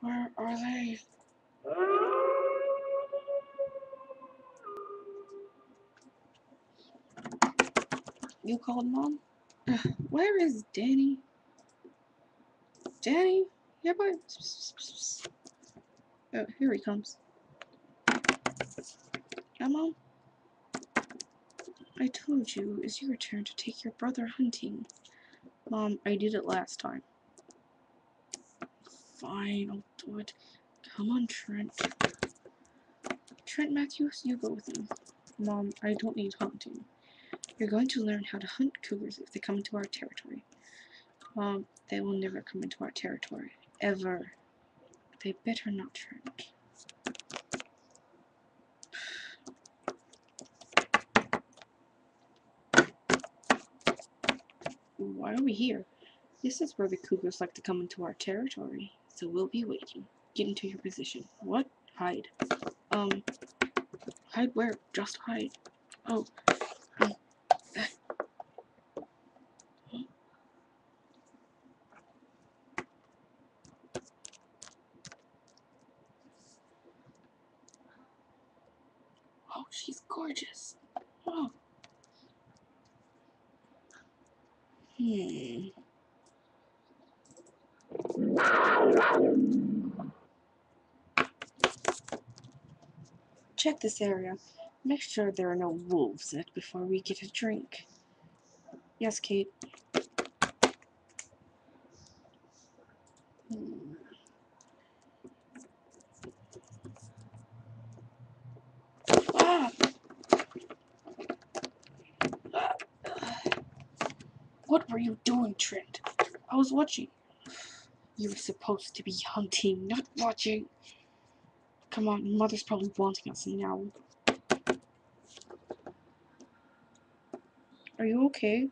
Where are they? You called Mom? Where is Danny? Danny? Yeah, boy. Oh, here he comes. Mom? I told you, it's your turn to take your brother hunting. Mom, I did it last time. Fine, I'll do it. Come on, Trent. Trent Matthews, you go with me. Mom, I don't need hunting. You're going to learn how to hunt cougars if they come into our territory. Mom, they will never come into our territory. Ever. They better not, Trent. Why are we here? This is where the cougars like to come into our territory, so we'll be waiting. Get into your position. What? Hide. Hide where? Just hide. Oh. Oh, she's gorgeous. Oh. Check this area. Make sure there are no wolves in it before we get a drink. Yes, Kate. Ah! What were you doing, Trent? I was watching. You were supposed to be hunting, not watching. Come on, Mother's probably wanting us now. Are you okay?